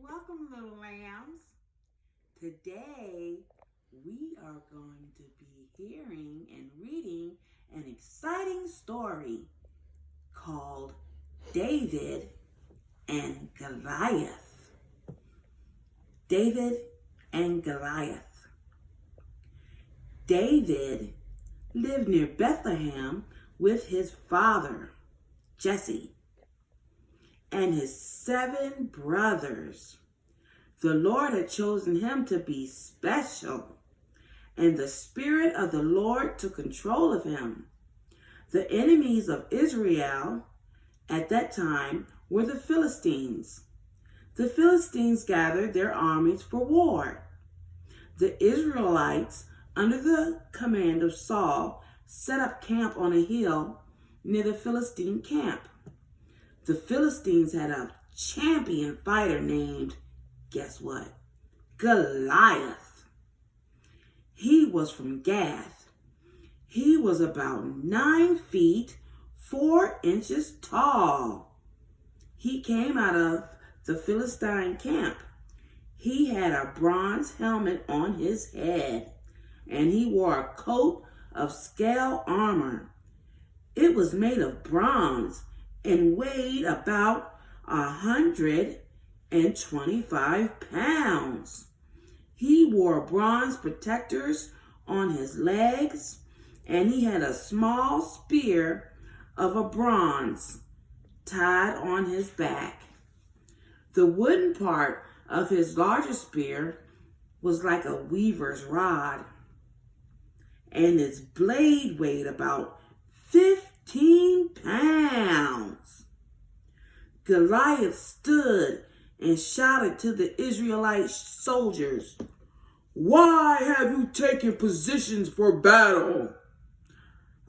Welcome, little lambs. Today, we are going to be hearing and reading an exciting story called David and Goliath. David and Goliath. David lived near Bethlehem with his father, Jesse, and his 7 brothers. The Lord had chosen him to be special, and the Spirit of the Lord took control of him. The enemies of Israel at that time were the Philistines. The Philistines gathered their armies for war. The Israelites, under the command of Saul, set up camp on a hill near the Philistine camp. The Philistines had a champion fighter named, guess what? Goliath. He was from Gath. He was about 9 feet, 4 inches tall. He came out of the Philistine camp. He had a bronze helmet on his head, and he wore a coat of scale armor. It was made of bronze and weighed about 125 pounds. He wore bronze protectors on his legs, and he had a small spear of a bronze tied on his back. The wooden part of his larger spear was like a weaver's rod, and its blade weighed about 15 pounds. Goliath stood and shouted to the Israelite soldiers, "Why have you taken positions for battle?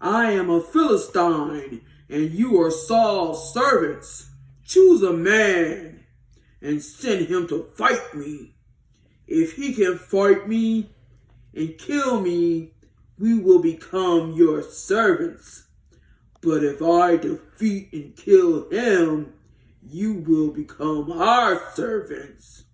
I am a Philistine, and you are Saul's servants. Choose a man and send him to fight me. If he can fight me and kill me, we will become your servants. But if I defeat and kill him, you will become our servants."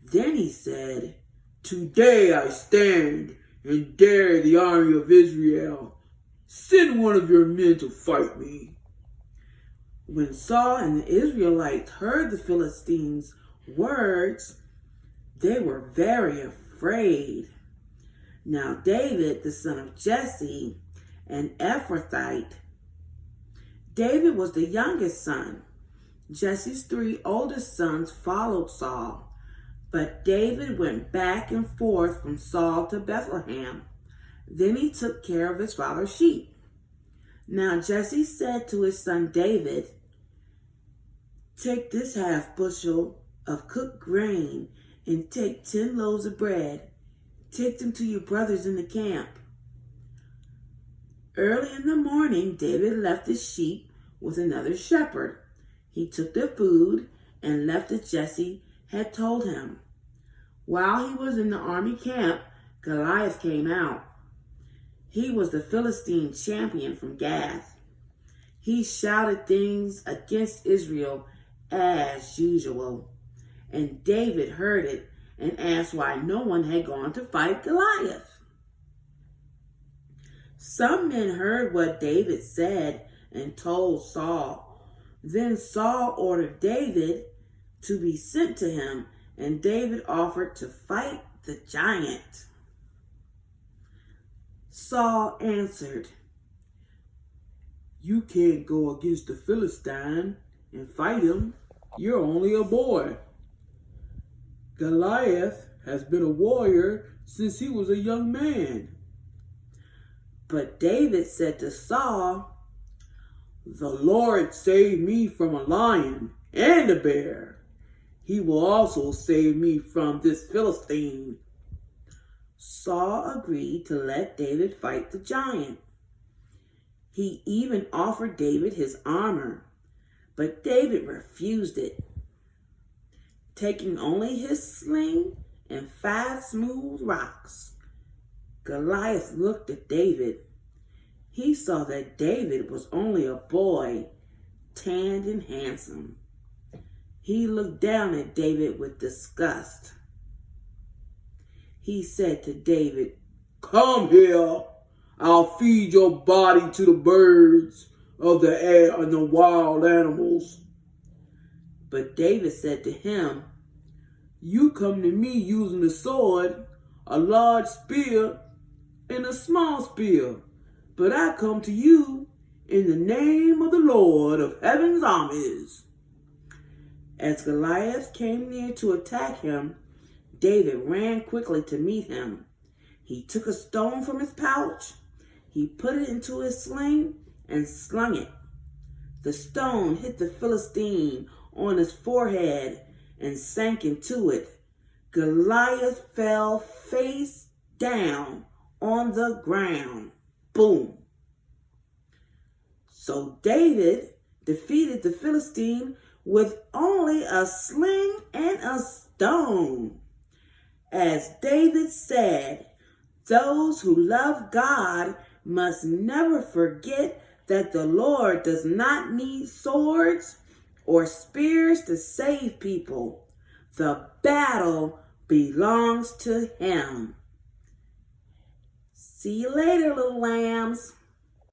Then he said, "Today I stand and dare the army of Israel. Send one of your men to fight me." When Saul and the Israelites heard the Philistines' words, they were very afraid. Now David, the son of Jesse, an Ephrathite. David was the youngest son. Jesse's 3 oldest sons followed Saul, but David went back and forth from Saul to Bethlehem. Then he took care of his father's sheep. Now Jesse said to his son David, "Take this half bushel of cooked grain and take 10 loaves of bread. Take them to your brothers in the camp." Early in the morning, David left his sheep with another shepherd. He took their food and left as Jesse had told him. While he was in the army camp, Goliath came out. He was the Philistine champion from Gath. He shouted things against Israel as usual, and David heard it and asked why no one had gone to fight Goliath. Some men heard what David said and told Saul. Then Saul ordered David to be sent to him, and David offered to fight the giant. Saul answered, "You can't go against the Philistine and fight him. You're only a boy. Goliath has been a warrior since he was a young man." But David said to Saul, "The Lord saved me from a lion and a bear. He will also save me from this Philistine." Saul agreed to let David fight the giant. He even offered David his armor, but David refused it. Taking only his sling and 5 smooth rocks, Goliath looked at David. He saw that David was only a boy, tanned and handsome. He looked down at David with disgust. He said to David, "Come here. I'll feed your body to the birds of the air and the wild animals." But David said to him, "You come to me using a sword, a large spear, and a small spear. But I come to you in the name of the Lord of heaven's armies." As Goliath came near to attack him, David ran quickly to meet him. He took a stone from his pouch. He put it into his sling and slung it. The stone hit the Philistine on his forehead and sank into it. Goliath fell face down on the ground. Boom. So David defeated the Philistine with only a sling and a stone. As David said, those who love God must never forget that the Lord does not need swords or spears to save people. The battle belongs to Him. See you later, little lambs.